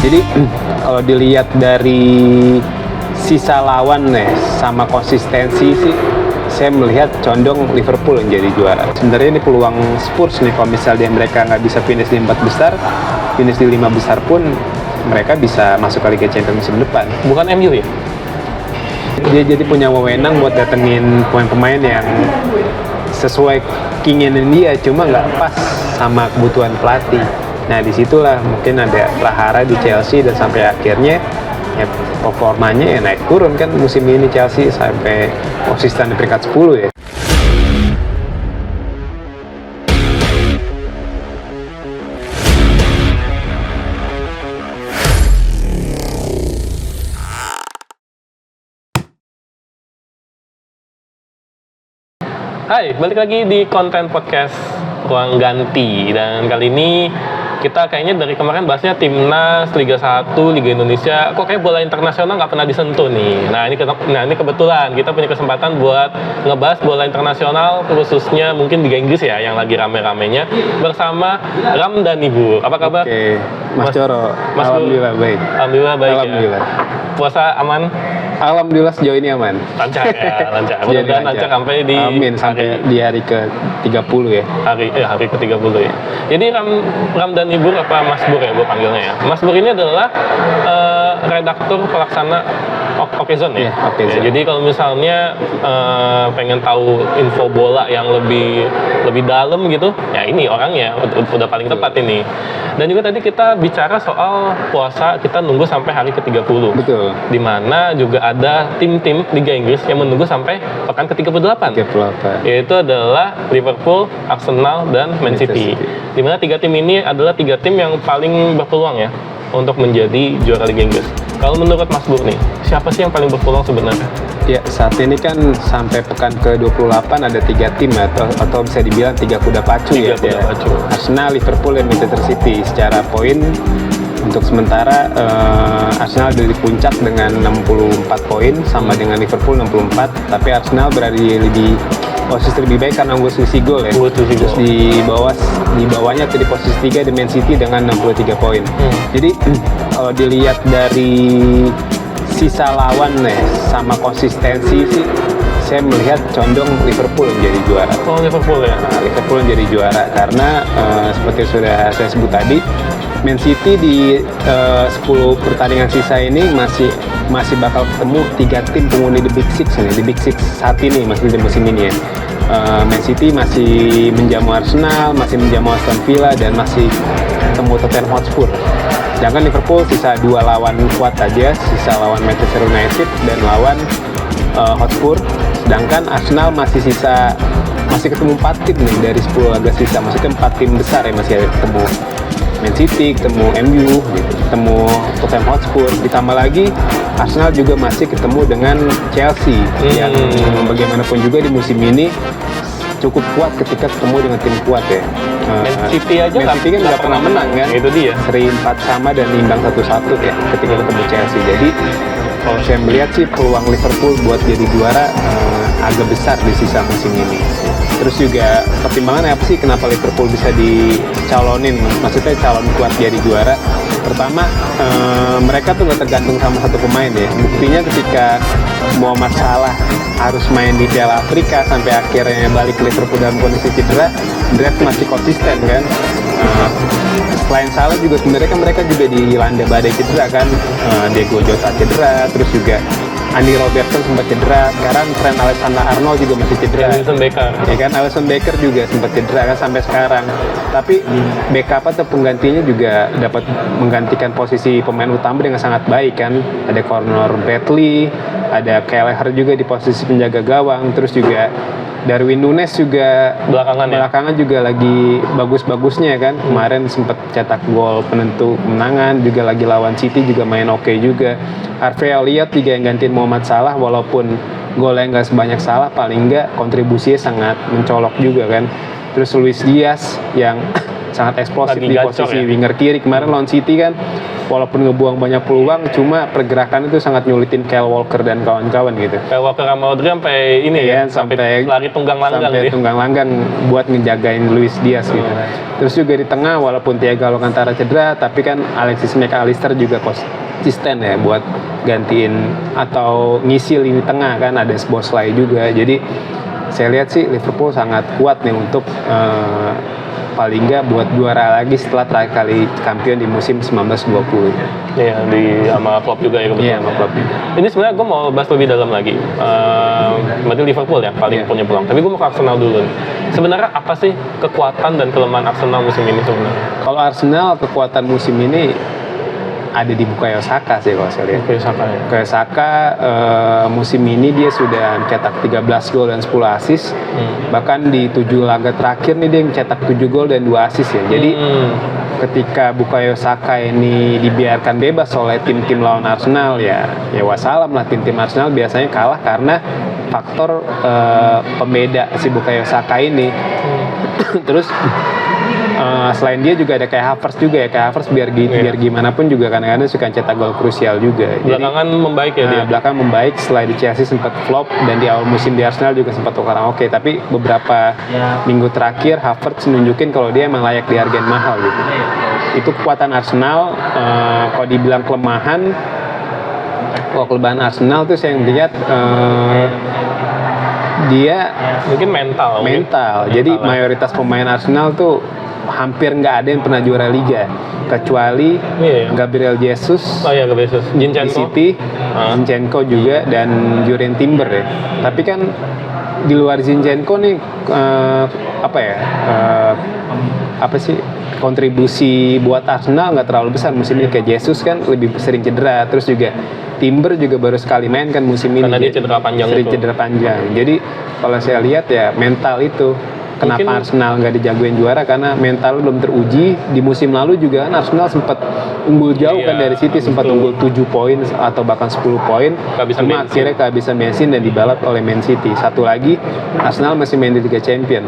Jadi kalau dilihat dari sisa lawan sama konsistensi sih, saya melihat condong Liverpool yang jadi juara. Sebenarnya ini peluang Spurs nih, kalau misalnya mereka nggak bisa finish di 4 besar, finish di 5 besar pun mereka bisa masuk ke Liga Champions musim depan. Bukan MU ya? Dia jadi punya wewenang buat datengin pemain-pemain yang sesuai keinginan dia, cuma nggak pas sama kebutuhan pelatih. Nah disitulah mungkin ada prahara di Chelsea, dan sampai akhirnya ya performanya ya naik turun kan musim ini Chelsea sampai konsisten di peringkat 10 ya. Hai, balik lagi di konten podcast Ruang Ganti. Dan kali ini kita kayaknya dari kemarin bahasnya Timnas, Liga 1, Liga Indonesia. Kok kayak bola internasional nggak pernah disentuh nih. Nah ini kebetulan kita punya kesempatan buat ngebahas bola internasional, khususnya mungkin Liga Inggris ya, yang lagi rame-ramenya, bersama Ram dan Ibu. Apa kabar? Oke, Mas Coro. Mas Alhamdulillah baik. Alhamdulillah baik. Alhamdulillah. Ya. Puasa aman? Alhamdulillah sejauh ini aman. Lancar ya, lancar. Mudah-mudahan lancar sampai di Amin, sampai di hari ke-30 ya. Hari ke-30 ya. Jadi Ram dan Ibu, apa Mas Bur ya gue panggilnya ya. Mas Bur ini adalah redaktur pelaksana Okezone ya. Okezone. Ya, jadi kalau misalnya pengen tahu info bola yang lebih dalam gitu, ya ini orangnya udah paling tepat ini. Dan juga tadi kita bicara soal puasa, kita nunggu sampai hari ke-30. Betul. Di mana juga ada tim-tim Liga Inggris yang menunggu sampai pekan ke-38. Yaitu adalah Liverpool, Arsenal, dan Man City. Di mana 3 tim ini adalah 3 tim yang paling berpeluang ya untuk menjadi juara Liga Inggris. Kalau menurut Mas Bur nih, siapa sih yang paling berpeluang sebenarnya? Ya, saat ini kan sampai pekan ke-28 ada 3 tim atau bisa dibilang 3 kuda pacu ya. Arsenal, Liverpool, dan Manchester City. Secara poin untuk sementara Arsenal ada di puncak dengan 64 poin sama dengan Liverpool 64, tapi Arsenal berada di posisi lebih baik karena unggul selisih gol ya. Terus di bawahnya atau di posisi 3 di Man City dengan 63 poin. Jadi kalau dilihat dari sisa lawan sama konsistensi sih, saya melihat condong Liverpool yang jadi juara. Oh, Liverpool ya? Liverpool yang jadi juara karena seperti sudah saya sebut tadi, Man City di 10 pertandingan sisa ini masih bakal ketemu 3 tim penghuni The Big Six nih, The Big Six saat ini masih di musim ini ya. Man City masih menjamu Arsenal, masih menjamu Aston Villa, dan masih ketemu Tottenham Hotspur. Sedangkan Liverpool sisa 2 lawan kuat aja, sisa lawan Manchester United dan lawan Hotspur. Sedangkan Arsenal masih ketemu 4 tim nih dari 10 laga sisa, maksudnya 4 tim besar ya masih ada ketemu. Man City, ketemu MU, gitu, ketemu Tottenham Hotspur, ditambah lagi Arsenal juga masih ketemu dengan Chelsea yang bagaimanapun juga di musim ini cukup kuat ketika ketemu dengan tim kuat ya. Man City aja Man City kan nggak pernah menang kan? Itu dia. Seri 4 sama dan imbang 1-1 ya ketika ketemu Chelsea. Jadi kalau saya melihat sih peluang Liverpool buat jadi juara agak besar di sisa musim ini. Terus juga pertimbangan apa sih kenapa Liverpool bisa dicalonin, maksudnya calon kuat jadi juara? Pertama, mereka tuh gak tergantung sama satu pemain ya. Buktinya ketika Mohamed Salah harus main di Piala Afrika sampai akhirnya balik ke Liverpool dalam kondisi cedera, Draft masih konsisten kan. Selain Salah juga sebenarnya kan mereka juga dilanda badai cedera kan. Diego Jota cedera, terus juga Andy Robertson sempat cedera, sekarang Trent Alexander-Arnold juga masih cedera. Alisson Becker. Ya kan, Alisson Becker juga sempat cedera kan sampai sekarang. Tapi backup atau penggantinya juga dapat menggantikan posisi pemain utama dengan sangat baik kan. Ada Connor Bradley, ada Kelleher juga di posisi penjaga gawang, terus juga Darwin Núñez juga belakangan juga lagi bagus-bagusnya kan. Kemarin sempat cetak gol penentu kemenangan, juga lagi lawan City juga main oke juga. Harvey Elliott juga yang gantiin Mohamed Salah, walaupun golnya nggak sebanyak Salah, paling nggak kontribusinya sangat mencolok juga kan. Terus Luis Diaz yang sangat eksplosif Lagi di gacor posisi ya? winger kiri. Kemarin lawan City kan walaupun ngebuang banyak peluang, cuma pergerakan itu sangat nyulitin Kyle Walker dan kawan-kawan gitu. Kayak Walker sama Odri sampai ini Iya, ya, sampai lari tunggang langgang sampai dia. tunggang langgang buat ngejagain Luis Diaz gitu. Terus juga di tengah walaupun Thiago Alcantara cedera, tapi kan Alexis McAllister juga konsisten ya buat gantiin atau ngisi lini tengah kan, ada Szoboszlai juga. Jadi saya lihat sih Liverpool sangat kuat nih untuk paling nggak buat juara lagi setelah terakhir kali kampion di musim 1920. Iya, sama Klopp juga ya kebetulan. Iya, sama Klopp. Ini sebenarnya gue mau bahas lebih dalam lagi. Berarti Liverpool ya paling Iya. punya peluang. Tapi gue mau ke Arsenal dulu nih. Sebenarnya apa sih kekuatan dan kelemahan Arsenal musim ini sebenarnya? Kalau Arsenal kekuatan musim ini ada di Bukayo Saka sih kalau saya lihat. Oke, Saka ya. Bukayo Saka musim ini dia sudah mencetak 13 gol dan 10 assist. Bahkan di 7 laga terakhir nih dia mencetak 7 gol dan 2 assist ya. Jadi ketika Bukayo Saka ini dibiarkan bebas oleh tim-tim lawan Arsenal ya wassalam lah, tim-tim Arsenal biasanya kalah karena faktor pembeda si Bukayo Saka ini. Terus selain dia juga ada kayak Havertz juga ya, kayak Havertz biar gimana pun juga kadang-kadang suka cetak gol krusial juga. Belakangan membaik ya dia. Belakang membaik, setelah di Chelsea sempat flop dan di awal musim di Arsenal juga sempat kurang oke. Tapi beberapa minggu terakhir Havertz nunjukin kalau dia emang layak dihargain mahal gitu. Itu kekuatan Arsenal. Kalau dibilang kelemahan Arsenal tuh saya melihat dia Mungkin mental. Jadi mayoritas pemain Arsenal tuh hampir nggak ada yang pernah juara liga kecuali Iya. Gabriel Jesus Oh iya, Gabriel di Zinchenko. City, Zinchenko juga dan Jurien Timber ya. Tapi kan di luar Zinchenko nih apa sih kontribusi buat Arsenal nggak terlalu besar musim ini. Kayak Jesus kan lebih sering cedera, terus juga Timber juga baru sekali main kan musim ini. Karena dia cedera panjang sering itu. cedera panjang. Jadi kalau saya lihat ya mental itu. Kenapa Mungkin- Arsenal nggak dijagoin juara, karena mental belum teruji. Di musim lalu juga kan Arsenal sempat unggul jauh Iya, kan dari City, sempat betul. unggul 7 poin atau bahkan 10 poin. Kehabisan Cuma bensin. akhirnya kehabisan bensin dan dibalap oleh Man City. Satu lagi, Arsenal masih main di Liga Champion.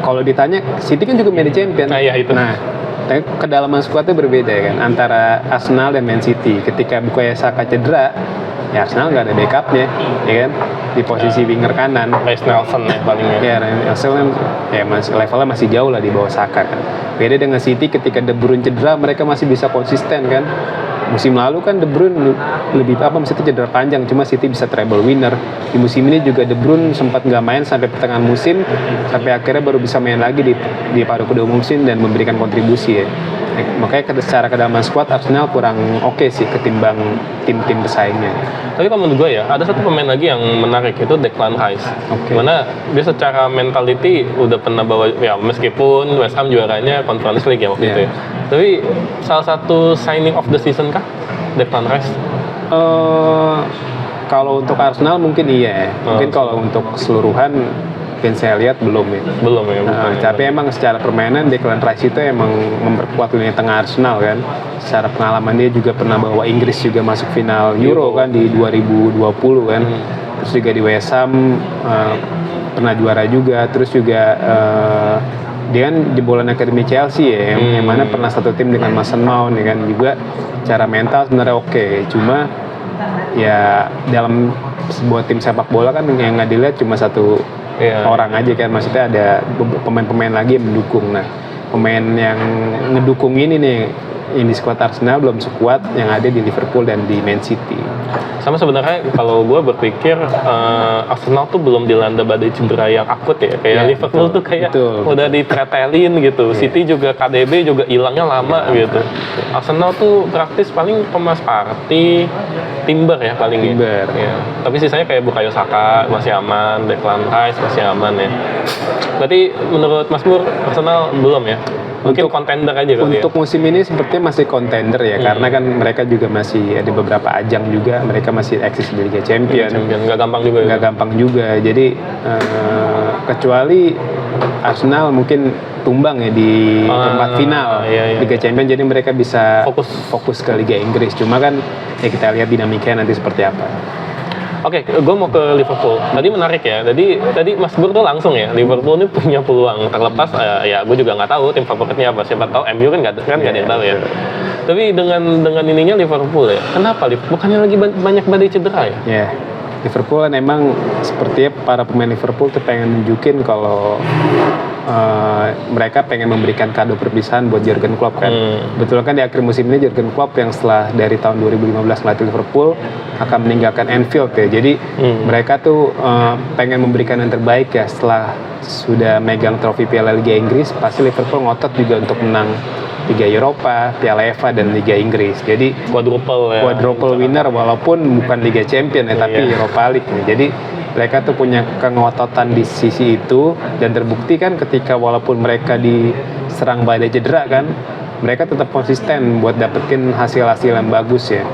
Kalau ditanya, City kan juga main di Champion. Nah, iya itu. Nah, tapi kedalaman skuadnya berbeda ya kan antara Arsenal dan Man City. Ketika Bukayo Saka cedera, ya Arsenal nggak ada backupnya, ya kan, di posisi winger kanan. Reece Nelson ya palingnya. Ya, Arsenal kan ya levelnya masih jauh lah di bawah Saka kan. Beda dengan City, ketika De Bruyne cedera mereka masih bisa konsisten kan. Musim lalu kan De Bruyne lebih mesti cedera panjang, cuma City bisa treble winner. Di musim ini juga De Bruyne sempat nggak main sampai pertengahan musim, sampai akhirnya baru bisa main lagi di paruh kedua musim dan memberikan kontribusi ya. Makanya secara kedalaman squad Arsenal kurang oke sih ketimbang tim-tim pesaingnya. Tapi kalau menurut gue ya, ada satu pemain lagi yang menarik, itu Declan Rice. Oke. Mana dia secara mentality udah pernah bawa, ya meskipun West Ham juaranya Conference League ya waktu Iya. itu ya. Tapi salah satu signing of the season kah? Declan Rice? Kalau untuk Arsenal mungkin iya. Mungkin kalau untuk keseluruhan mungkin saya lihat belum ya. Belum ya. bukan. Tapi emang secara permainan Declan Rice itu emang memperkuat lini tengah Arsenal kan. Secara pengalaman dia juga pernah bawa Inggris juga masuk final Euro kan di 2020 kan. Terus juga di West Ham pernah juara juga. Terus juga dia kan jebolan akademi Chelsea ya, yang mana pernah satu tim dengan Mason Mount ya kan. Juga cara mental sebenarnya oke. Cuma ya dalam sebuah tim sepak bola kan yang nggak dilihat cuma satu orang aja kan, maksudnya ada pemain-pemain lagi yang mendukung. Nah, pemain yang ngedukung ini nih yang di squad Arsenal belum sekuat yang ada di Liverpool dan di Man City. Sama sebenarnya kalau gue berpikir Arsenal tuh belum dilanda badai cedera yang akut ya. Kayak Ya, Liverpool betul, tuh kayak betul. udah dipretelin gitu. City juga KDB juga hilangnya lama gitu. Arsenal tuh praktis paling Thomas Partey, Timber ya paling ya. Timber. Ya. Tapi sisanya kayak Bukayo Saka masih aman, Declan Rice masih aman ya. Berarti menurut Mas Pur, Arsenal belum ya? Mungkin kontender aja kali Untuk musim ini sepertinya masih kontender ya, karena kan mereka juga masih ada beberapa ajang juga, mereka masih eksis di Liga Champions. Nggak gampang juga ya. Nggak gampang juga, jadi kecuali Arsenal mungkin tumbang ya di tempat final iya. Liga Champions, jadi mereka bisa Fokus. fokus ke Liga Inggris. Cuma kan ya kita lihat dinamikanya nanti seperti apa. Oke, gue mau ke Liverpool. Tadi menarik ya. Tadi Mas Gur tuh langsung ya. Liverpool ini punya peluang terlepas. Ya, gue juga nggak tahu tim favoritnya apa. Siapa tahu MU kan nggak ada yang tahu ya. Tapi dengan ininya Liverpool ya. Kenapa Liverpool? Bukannya lagi banyak badai cedera ya? Ya, Liverpool kan emang sepertinya para pemain Liverpool tuh pengen nunjukin kalau mereka pengen memberikan kado perpisahan buat Jurgen Klopp kan. Betul kan di akhir musim ini Jurgen Klopp yang setelah dari tahun 2015 melatih Liverpool akan meninggalkan Anfield ya. Jadi mereka tuh pengen memberikan yang terbaik ya setelah sudah megang trofi Piala Liga Inggris. Pasti Liverpool ngotot juga untuk menang Liga Eropa, Piala FA dan Liga Inggris. Jadi quadruple winner walaupun bukan Liga Champion ya, tapi Europa League nih. Jadi mereka tuh punya kengototan di sisi itu dan terbukti kan ketika walaupun mereka diserang badai cedera kan, mereka tetap konsisten buat dapetin hasil-hasil yang bagus ya.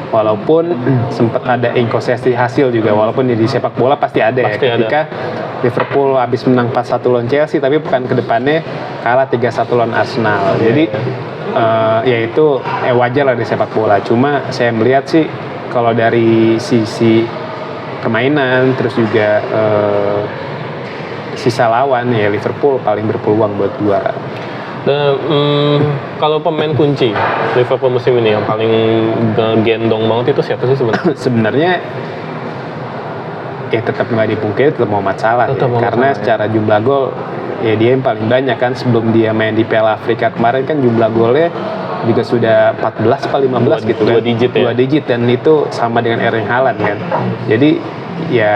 Walaupun sempat ada inkonsistensi hasil juga, walaupun di sepak bola pasti ada ya. Ketika Liverpool habis menang 4-1 lawan Chelsea, tapi bukan ke depannya kalah 3-1 lawan Arsenal. Jadi ya itu wajar lah di sepak bola. Cuma saya melihat sih kalau dari sisi permainan, terus juga sisa lawan ya Liverpool paling berpeluang buat juara. Dan kalau pemain kunci Liverpool musim ini yang paling gendong banget itu siapa sih sebenarnya? Sebenarnya ya tetap nggak dipungkiri tetap Mohamed Salah ya. Karena secara jumlah gol ya dia yang paling banyak kan. Sebelum dia main di Piala Afrika kemarin kan jumlah golnya juga sudah 14 atau 15 gitu kan. 2 digit dan itu sama dengan Erling Haaland kan. Jadi ya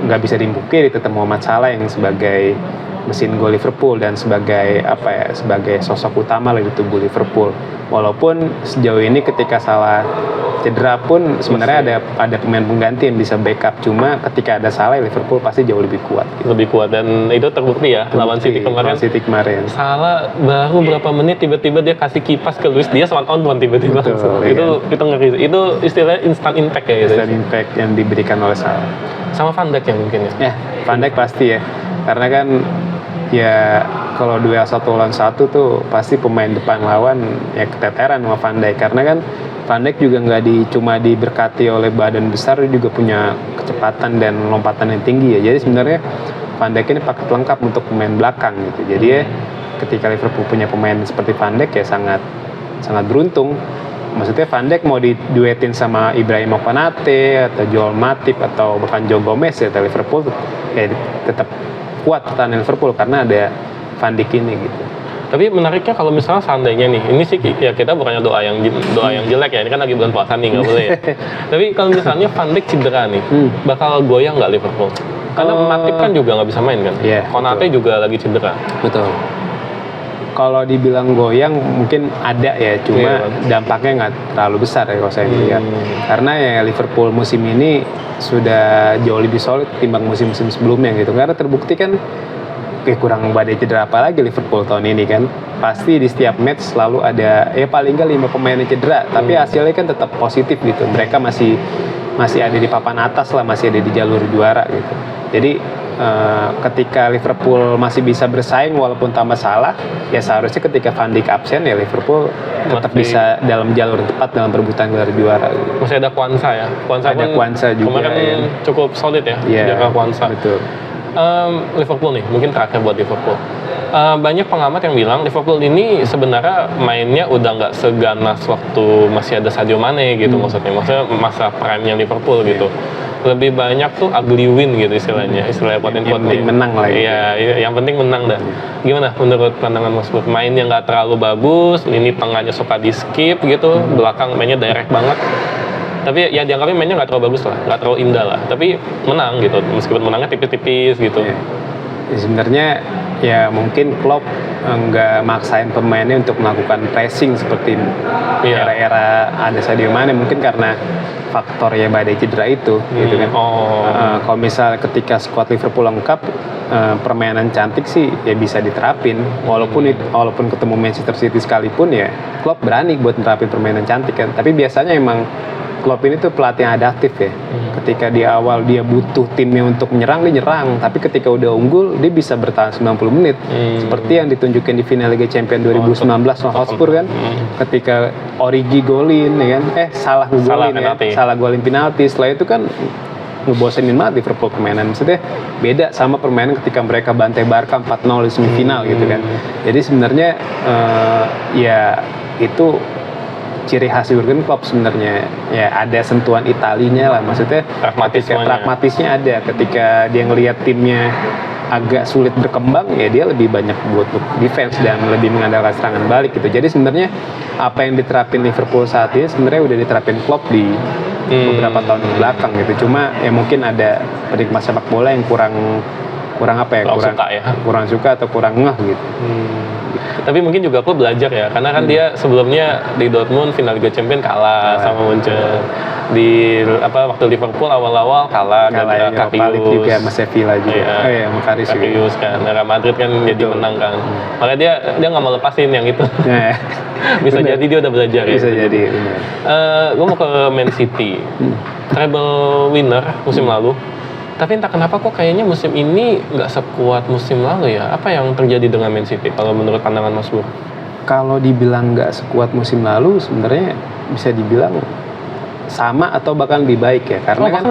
nggak bisa dipungkiri tetap Mohamed Salah yang sebagai mesin gol Liverpool dan sebagai sebagai sosok utama di tubuh Liverpool. Walaupun sejauh ini ketika Salah cedera pun sebenarnya ada pemain pengganti yang bisa backup, cuma ketika ada Salah Liverpool pasti jauh lebih kuat. Lebih kuat dan itu terbukti ya lawan City kemarin. Salah baru berapa menit tiba-tiba dia kasih kipas ke Luis Diaz one on one tiba-tiba. Betul, itu ngeri. Itu istilahnya instant impact ya. Instant impact yang diberikan oleh Salah. Sama Van Dijk ya mungkin ya. Van Dijk pasti ya. Karena kan ya kalau duel 1 lawan 1 tuh pasti pemain depan lawan ya keteteran sama Van Dijk, karena kan Van Dijk juga cuma diberkati oleh badan besar, dia juga punya kecepatan dan lompatan yang tinggi ya. Jadi sebenarnya Van Dijk ini paket lengkap untuk pemain belakang gitu. Jadi ya ketika Liverpool punya pemain seperti Van Dijk ya sangat beruntung. Maksudnya Van Dijk mau diduetin sama Ibrahim Konate atau Joel Matip atau bahkan Joe Gomez ya, Liverpool ya tetap kuat pertahanan Liverpool karena ada Van Dijk ini gitu. Tapi menariknya kalau misalnya seandainya nih, ini sih ya kita bukannya doa yang jelek ya, ini kan lagi bulan puasa nih nggak boleh ya. Tapi kalau misalnya Van Dijk cedera nih, bakal goyang nggak Liverpool? Karena Matip kan juga nggak bisa main kan, Konate juga lagi cedera. Betul. Kalau dibilang goyang mungkin ada ya, cuma dampaknya nggak terlalu besar ya kalau saya lihat. Karena ya Liverpool musim ini sudah jauh lebih solid timbang musim-musim sebelumnya gitu. Karena terbukti kan kurang badai cedera apalagi Liverpool tahun ini kan. Pasti di setiap match selalu ada paling nggak 5 pemain yang cedera, tapi hasilnya kan tetap positif gitu. Mereka masih ada di papan atas lah, masih ada di jalur juara gitu. Jadi ketika Liverpool masih bisa bersaing walaupun tambah Salah, ya seharusnya ketika Van Dijk absen ya Liverpool tetap bisa dalam jalur tepat dalam perebutan gelar juara gitu. Masih ada Kwanza ya. Kwanza juga kemarin cukup solid ya, jaga Kwanza. Betul. Liverpool nih, mungkin terakhir buat Liverpool. Banyak pengamat yang bilang Liverpool ini sebenarnya mainnya udah nggak seganas waktu masih ada Sadio Mane gitu maksudnya masa prime-nya Liverpool gitu. Lebih banyak tuh ugly win gitu istilahnya quote and quote. Yang penting menang lah. Iya, yang penting menang dah. Gimana menurut pandangan Mas Bud? Mainnya nggak terlalu bagus, ini tengahnya suka di skip gitu, belakang mainnya direct banget. Tapi ya dianggapnya mainnya nggak terlalu bagus lah, nggak terlalu indah lah. Tapi menang gitu, meskipun menangnya tipis-tipis gitu. Ya, sebenarnya ya mungkin Klopp nggak maksain pemainnya untuk melakukan pressing seperti era-era ada Sadio Mane, mungkin karena faktor ya badai cedera itu gitu kan. Kalau misal ketika skuad Liverpool lengkap, permainan cantik sih ya bisa diterapin, walaupun ketemu Manchester City sekalipun ya Klopp berani buat nerapin permainan cantik kan. Tapi biasanya emang Klopp ini tuh pelatih yang adaptif ya. Ketika di awal dia butuh timnya untuk menyerang, dia nyerang. Tapi ketika udah unggul, dia bisa bertahan 90 menit. Seperti yang ditunjukkan di final Liga Champions 2019 lawan Hotspur kan. Ketika Origi golin, ya kan? Salah golin penalti. Setelah itu kan ngebosenin banget Liverpool permainan. Maksudnya beda sama permainan ketika mereka bantai Barca 4-0 di semifinal gitu kan. Jadi sebenarnya ya itu ciri khas Jurgen Klopp sebenarnya, ya ada sentuhan Italinya lah, maksudnya pragmatisnya ada. Ketika dia ngelihat timnya agak sulit berkembang, ya dia lebih banyak buat defense dan lebih mengandalkan serangan balik gitu. Jadi sebenarnya apa yang diterapin Liverpool saat ini sebenarnya udah diterapin Klopp di beberapa tahun belakang gitu. Cuma ya mungkin ada penikmat sepak bola yang kurang suka atau kurang ngeh gitu. Tapi mungkin juga aku belajar ya, karena kan dia sebelumnya di Dortmund final Liga Champions kalah sama Munchen. Di waktu Liverpool awal-awal kalah ya, Karius juga sama Sevilla juga. Karius kan. Real Madrid kan jadi menang kan. Makanya dia nggak mau lepasin yang itu. Bisa jadi dia udah belajar ya. Bisa jadi. Gue mau ke Man City. Treble winner musim lalu. Tapi entah kenapa kok kayaknya musim ini nggak sekuat musim lalu ya. Apa yang terjadi dengan Man City kalau menurut pandangan Mas Bur? Kalau dibilang nggak sekuat musim lalu, sebenarnya bisa dibilang sama atau bahkan lebih baik ya. Karena kan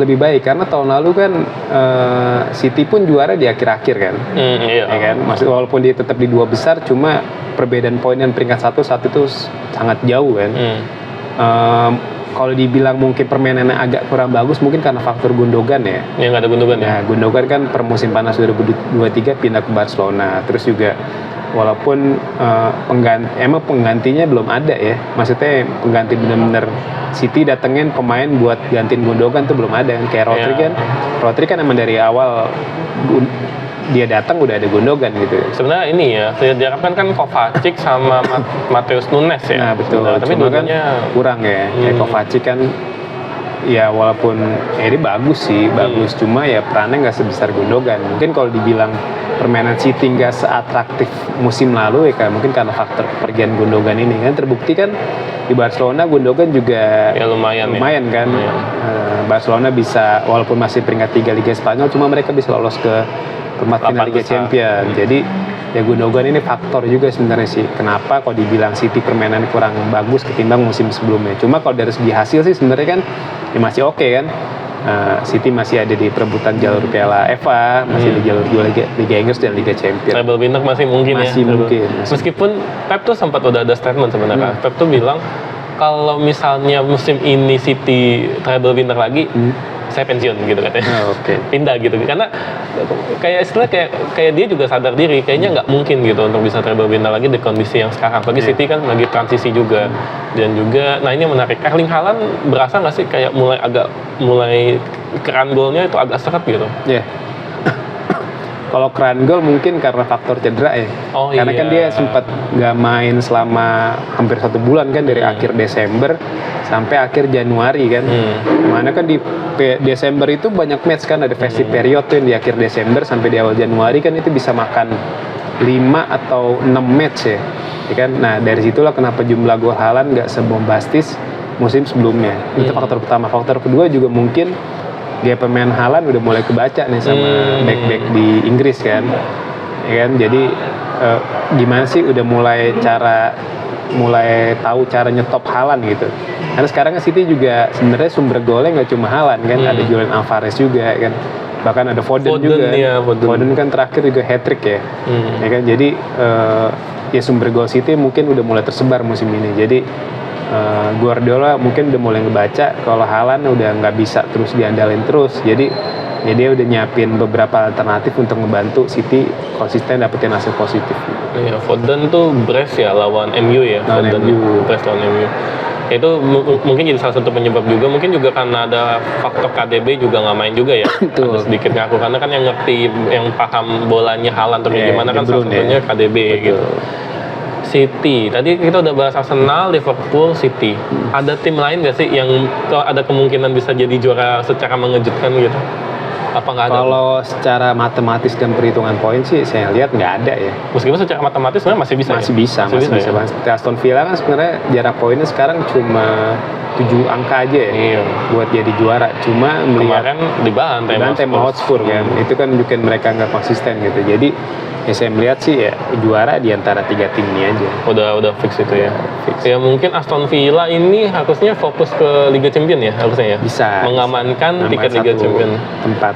lebih baik karena tahun lalu kan City pun juara di akhir-akhir kan. Iya. Ya kan? Walaupun dia tetap di 2 besar, cuma perbedaan poin dan peringkat 1 saat itu sangat jauh kan. Kalau dibilang mungkin permainannya agak kurang bagus, mungkin karena faktor Gundogan ya. Yang nggak ada Gundogan ya? Gundogan kan per musim panas 2023 pindah ke Barcelona. Terus juga walaupun penggantinya belum ada ya. Maksudnya pengganti benar-benar City datengin pemain buat gantiin Gundogan tuh belum ada. Kayak Rodri kan emang dari awal dia datang udah ada Gundogan gitu. Sebenarnya ini ya, diharapkan kan Kovacic sama Matheus Nunes ya. Nah betul, tapi cuma kan kurang ya. Kovacic kan ya walaupun dia bagus sih, bagus, cuma ya perannya nggak sebesar Gundogan. Mungkin kalau dibilang permainan City nggak seatraktif musim lalu ya mungkin karena faktor kepergian Gundogan ini kan. Terbukti kan di Barcelona Gundogan juga ya lumayan kan. Barcelona bisa walaupun masih peringkat 3 Liga Spanyol, cuma mereka bisa lolos ke perempat final Liga Champions. Jadi ya Gundogan ini faktor juga sebenarnya sih kenapa kalau dibilang City permainan kurang bagus ketimbang musim sebelumnya. Cuma kalau dari segi hasil sih sebenarnya kan ya masih oke kan. City masih ada di perebutan jalur Piala FA, masih di jalur Liga Inggris dan Liga Champions. Treble winner masih mungkin. Meskipun Pep tuh sempat udah ada statement sebenarnya. Pep tuh bilang kalau misalnya musim ini City treble winner lagi, saya pensiun gitu katanya. Pindah gitu. Karena kayak dia juga sadar diri, kayaknya nggak mungkin gitu untuk bisa treble winner lagi di kondisi yang sekarang. Apalagi City kan lagi transisi juga. Dan juga, nah ini yang menarik. Erling Haaland berasa nggak sih kayak mulai keran golnya itu agak seret gitu? Iya. Kalau keran gol mungkin karena faktor cedera ya. Karena kan dia sempat nggak main selama hampir 1 bulan kan, dari akhir Desember sampai akhir Januari kan. Mana kan di Desember itu banyak match kan, ada festive period tuh yang di akhir Desember sampai di awal Januari kan, itu bisa makan 5 atau 6 match ya kan. Nah dari situlah kenapa jumlah gol Haaland nggak sebombastis musim sebelumnya. Itu faktor pertama. Faktor kedua juga mungkin dia pemain Haaland udah mulai kebaca nih sama back-back di Inggris kan. Ya kan, jadi gimana sih udah mulai tahu cara nyetop Haaland gitu. Karena sekarang City juga sebenarnya sumber golnya nggak cuma Haaland kan, ada Julian Alvarez juga kan. Bahkan ada Foden juga. Foden kan terakhir juga hat-trick ya. Ya kan, jadi ya sumber gol City mungkin udah mulai tersebar musim ini. Jadi Guardiola mungkin udah mulai ngebaca kalau Haaland udah nggak bisa terus diandalin terus. Jadi ya dia udah nyiapin beberapa alternatif untuk ngebantu City konsisten dapetin hasil positif. Iya, Foden tuh brace ya lawan MU ya. Brace lawan MU. Itu mungkin jadi salah satu penyebab juga. Mungkin juga karena ada faktor KDB juga nggak main juga ya. Ada sedikit ngaku karena kan yang ngerti, yang paham bolanya Haaland atau gimana kan salah satunya KDB gitu. City, tadi kita udah bahas Arsenal, Liverpool, City. Ada tim lain nggak sih yang ada kemungkinan bisa jadi juara secara mengejutkan gitu? Apa nggak ada? Kalau secara matematis dan perhitungan poin sih saya lihat nggak ada ya. Meskipun secara matematis sebenarnya masih bisa. Masih ya? bisa, masih bisa ya? banget. Seperti Aston Villa kan sebenarnya jarak poinnya sekarang cuma 7 angka aja ya Iya. buat jadi juara. Cuma melihat Kemarin dibantai sama Hotspur kan, itu kan bikin mereka nggak konsisten gitu. Jadi ya saya melihat sih ya juara di antara 3 tim ini aja. Udah fix itu ya. Fix. Ya mungkin Aston Villa ini harusnya fokus ke Liga Champion ya harusnya ya. Bisa. Mengamankan Nambah tiket Liga satu Champion. tempat.